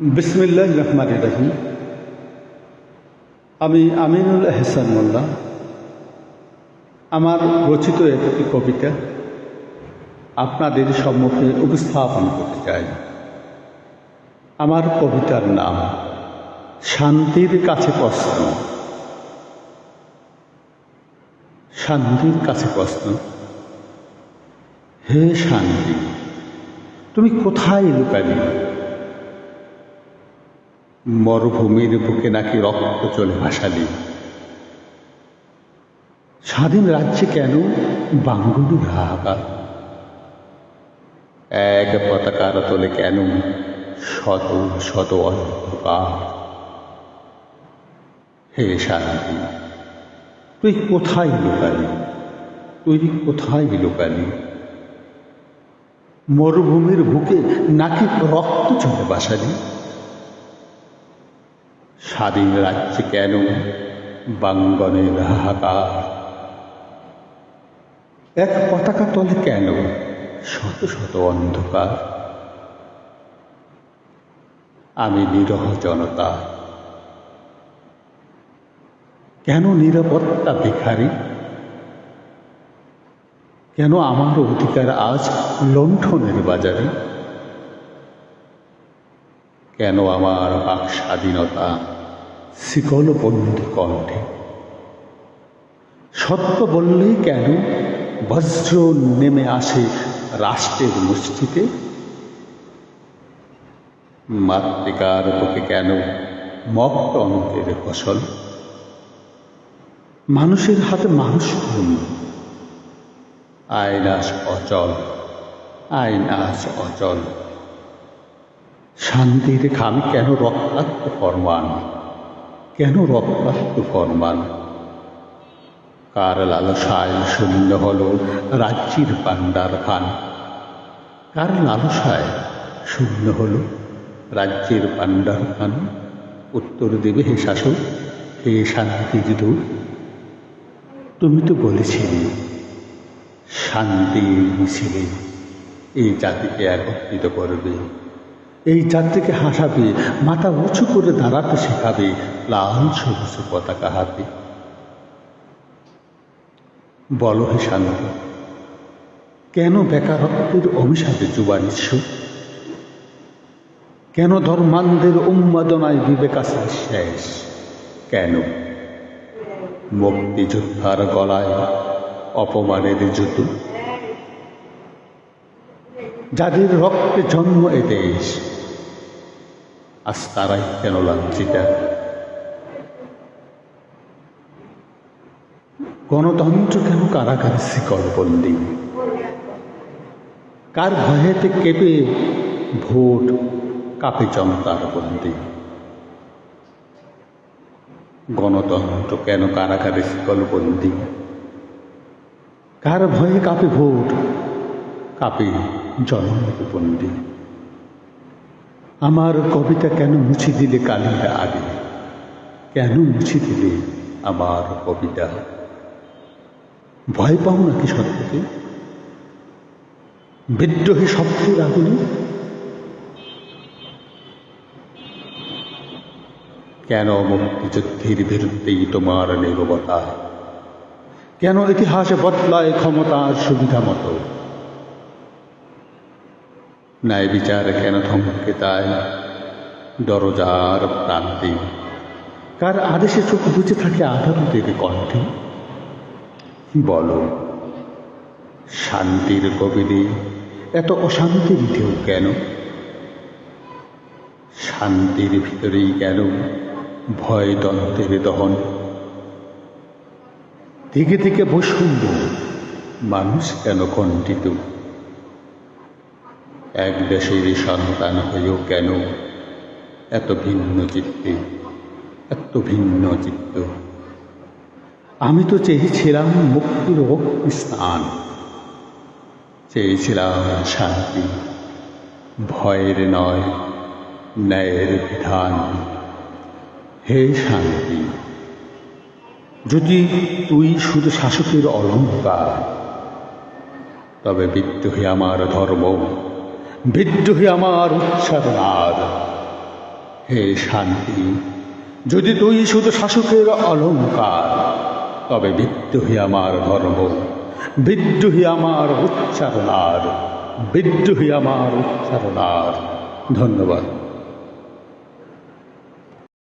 বিসমিল্লাহির রহমানির রহিম। আমি আমিনুল এহসান মোল্লা। আমার রচিত একটি কবিতা আপনাদের সম্মুখে উপস্থাপন করতে চাই। আমার কবিতার নাম শান্তির কাছে প্রশ্ন। শান্তির কাছে প্রশ্ন। হে শান্তি, তুমি কোথায় লুকালি? মরুভূমির বুকে নাকি রক্ত চলে ভাসালি? স্বাধীন রাজ্যে কেন বাঙ্গুলির হাহাকার? এক পতাকার তোলে কেন শত শত অন্ধকার? হে শান্তি, তুই কোথায় লুকালি? তুই কোথায় লুকালি? মরুভূমির বুকে নাকি রক্ত চলে ভাসালি? স্বাধীন রাজ্যে কেন বাঙ্গনের হাহাকার? এক পতাকা তলে কেন শত শত অন্ধকার? আমি নিরহ জনতা, কেন নিরাপত্তা ভিখারি? কেন আমার অধিকার আজ লণ্ঠনের বাজারে? কেন আমার বাক স্বাধীনতা শিকলবন্দি কণ্ঠে? সত্য বললেই কেন বজ্র নেমে আসে রাষ্ট্রের মুষ্টিতে? মাতৃকার বুকে কেন মক্ত অন্তের ফসল? মানুষের হাতে মানুষ খুন, আইনাস অচল, আইনাস অচল। শান্তির খামি কেন রক্তাক্ত ফরমান? কেন রক্তাক্ত ফরমান? কার লালসায় শূন্য হল রাজ্যের পান্ডার খান? কার লালসায় শূন্য হল রাজ্যের পান্ডার খান? উত্তর দেবে হে শাসক, হে শান্তির দূত। তুমি তো বলেছিলে শান্তির মিছিলে এই জাতিকে একত্রিত করবে, এই জাতিকে হাসাবে, মাথা উঁচু করে দাঁড়াতে শেখাবে লাল সবুজ পতাকা হাতে। বলো হে শান্তি, কেন বেকারত্বের অভিশাপে যুবানিচ্ছ? কেন ধর্মান্ধের উন্মাদনায় বিবেকাচার শেষ? কেন মুক্তিযোদ্ধার গলায় অপমানের জুতো? যাদের রক্তে জন্ম এ দেশ, আজ তারাই কেন লাঞ্ছিতা? গণতন্ত্র কেন কারাগারে শিকলবন্দি? কার ভয়েতে কেঁপে ভোট, কাঁপে জনতার বন্দি? গণতন্ত্র কেন কারাগারে শিকলবন্দি? কার ভয়ে কাঁপে ভোট, কাঁপে জনতার বন্দি? আমার কবিতা কেন মুছে দিলে কালির আগে? কেন মুছে দিলে আমার কবিতা? ভয় পাও নাকি সত্যকে? বিদ্রোহী শব্দের আগুনে? কেন মুক্তিযুদ্ধের বিরুদ্ধেই তোমার নীরবতা? কেন ইতিহাসে বদলায় ক্ষমতার সুবিধা মতো? ন্যায় বিচার কেন থমকে তাই দরজার প্রান্তে? কার আদেশে চোখ বুঝে থাকে আদালতের কণ্ঠে? বলো, শান্তির কবিরে এত অশান্তির ঢেউ কেন? শান্তির ভিতরেই কেন ভয় দ্বন্দ্বের দহন? দিকে দিকে বৈষম্য, মানুষ কেন খণ্ডিত? এক দেশের সন্তান হয়েও কেন এত ভিন্ন চিত্তে, এত ভিন্ন চিত্ত? আমি তো চেয়েছিলাম মুক্তির স্থান, চেয়েছিলাম শান্তি, ভয়ের নয় ন্যায়ের বিধান। হে শান্তি, যদি তুই শুধু শাসকের অলঙ্কার, তবে বিদ্রোহী আমার ধর্ম, বিদ্রোহী আমার উচ্চারণার। হে শান্তি, যদি তুই শুধু শাসকের অলঙ্কার, তবে বিদ্রোহী আমার ধর্ম, বিদ্রোহী আমার উচ্চারণার, বিদ্রোহী আমার উচ্চারণার। ধন্যবাদ।